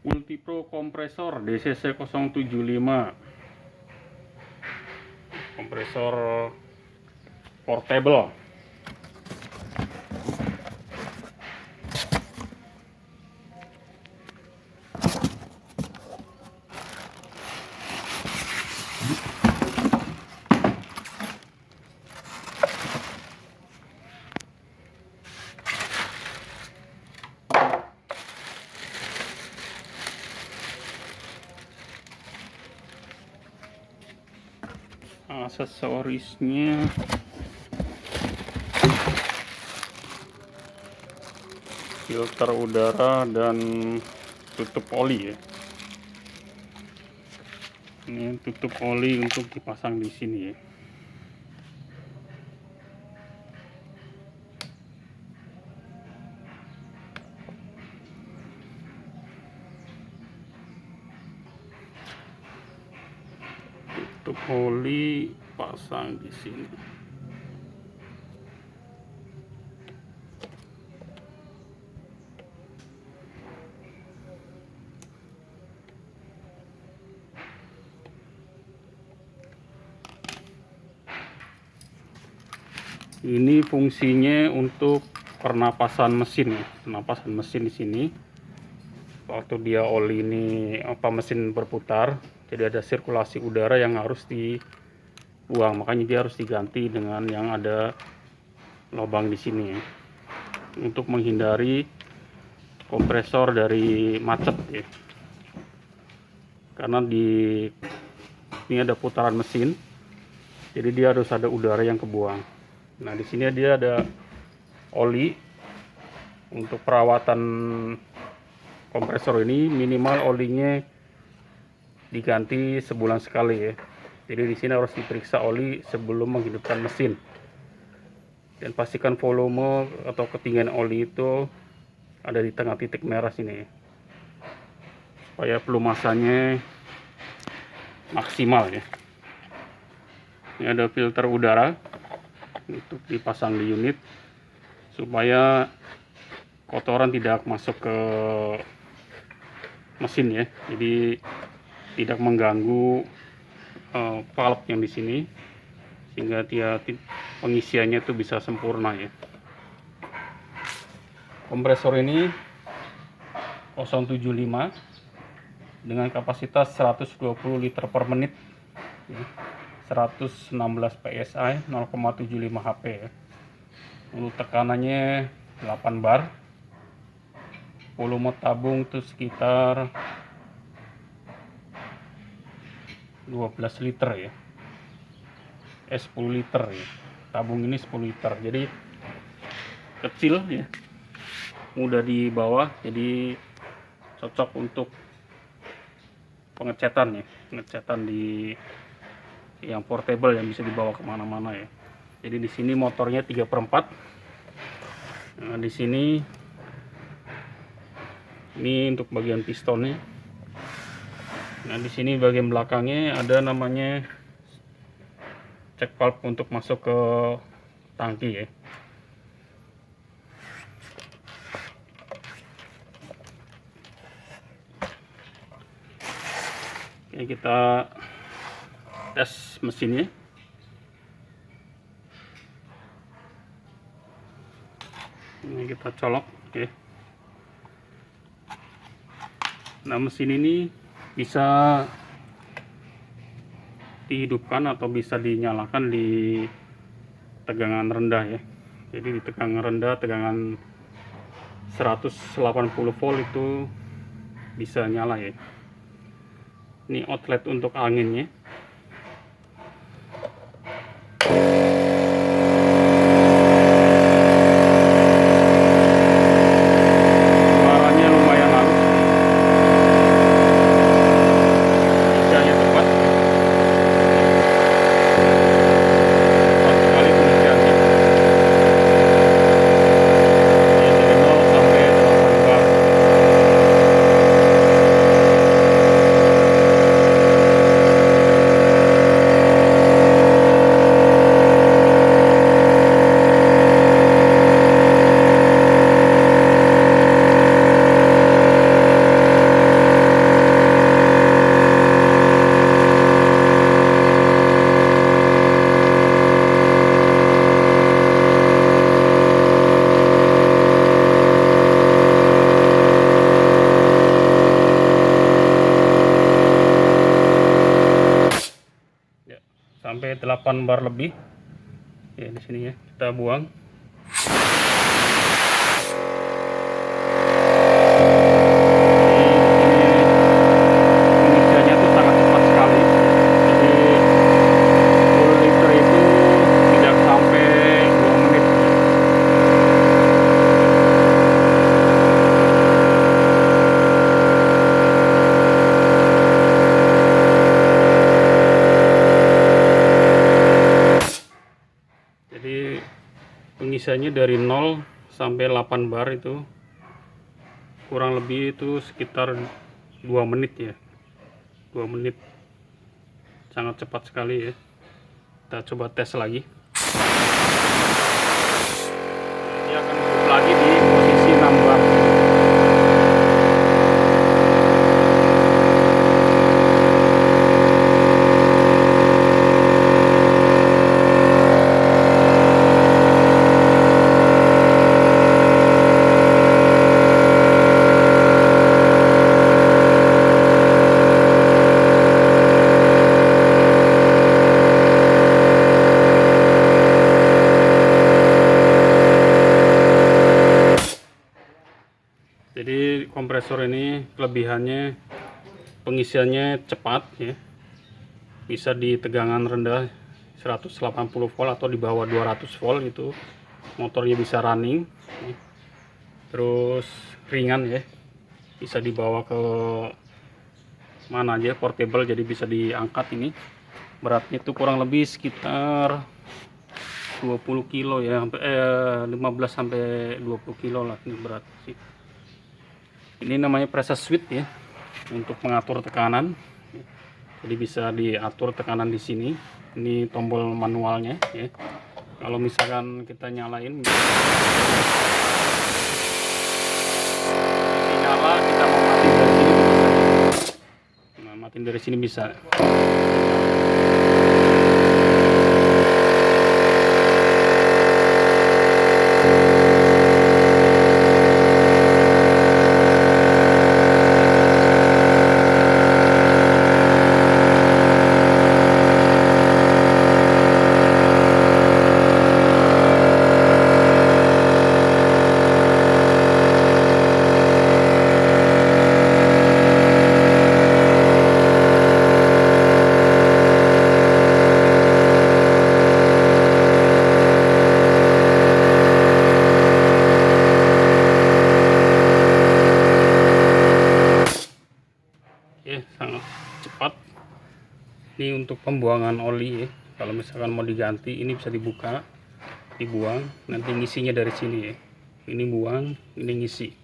Multipro kompresor DCC075, kompresor portable. Aksesorisnya filter udara dan tutup oli ya. Ini tutup oli untuk dipasang di sini ya. Tutup oli pasang di sini. Ini fungsinya untuk pernapasan mesin ya. Pernapasan mesin di sini. Waktu dia oli ini mesin berputar, jadi ada sirkulasi udara yang harus dibuang, makanya dia harus diganti dengan yang ada lubang di sini ya. Untuk menghindari kompresor dari macet ya. Karena ini ada putaran mesin, jadi dia harus ada udara yang kebuang. Nah, di sini dia ada oli untuk perawatan kompresor ini, minimal olinya diganti sebulan sekali ya. Jadi di sini harus diperiksa oli sebelum menghidupkan mesin. Dan pastikan volume atau ketinggian oli itu ada di tengah titik merah sini ya. Supaya pelumasannya maksimal ya. Ini ada filter udara untuk dipasang di unit supaya kotoran tidak masuk ke mesin ya, jadi tidak mengganggu valve yang di sini, sehingga dia pengisiannya itu bisa sempurna ya. Kompresor ini 075 dengan kapasitas 120 liter per menit ya, 116 PSI, 0,75 HP ya. Untuk tekanannya 8 bar. Volume tabung itu sekitar 12 liter ya. 10 liter ya. Tabung ini 10 liter. Jadi kecil ya. Mudah dibawa, jadi cocok untuk pengecetan ya. Pengecetan di yang portable yang bisa dibawa kemana-mana ya. Jadi di sini motornya 3/4. Nah, di sini ini untuk bagian pistonnya. Nah, di sini bagian belakangnya ada namanya check valve untuk masuk ke tangki ya. Oke, kita tes mesinnya. Ini kita colok ya. Nah, mesin ini bisa dihidupkan atau bisa dinyalakan di tegangan rendah ya. Jadi di tegangan rendah, tegangan 180 volt itu bisa nyala ya. Ini outlet untuk anginnya. 8 bar lebih ya. Di sini ya kita buang. Pengisiannya tuh sangat cepat sekali, jadi full liter itu tidak sampai 2 menit. Jadi pengisiannya dari 0 sampai 8 bar itu kurang lebih itu sekitar 2 menit ya. 2 menit, sangat cepat sekali ya. Kita coba tes lagi. Dia akan hidup lagi di posisi 6 bar. Jadi kompresor ini kelebihannya pengisiannya cepat ya, bisa di tegangan rendah 180 volt atau di bawah 200 volt itu motornya bisa running. Terus ringan ya, bisa dibawa ke mana aja, portable, jadi bisa diangkat. Ini beratnya itu kurang lebih sekitar 20 kilo ya, 15 sampai 20 kilo lah ini berat sih. Ini namanya pressure switch ya, untuk mengatur tekanan. Jadi bisa diatur tekanan di sini. Ini tombol manualnya ya. Kalau misalkan kita nyalain, nyala, kita mau matiin dari sini. Nah, matiin dari sini bisa. Sangat cepat. Ini untuk pembuangan oli ya. Kalau misalkan mau diganti, ini bisa dibuka, dibuang, nanti ngisinya dari sini ya. Ini buang, ini ngisi.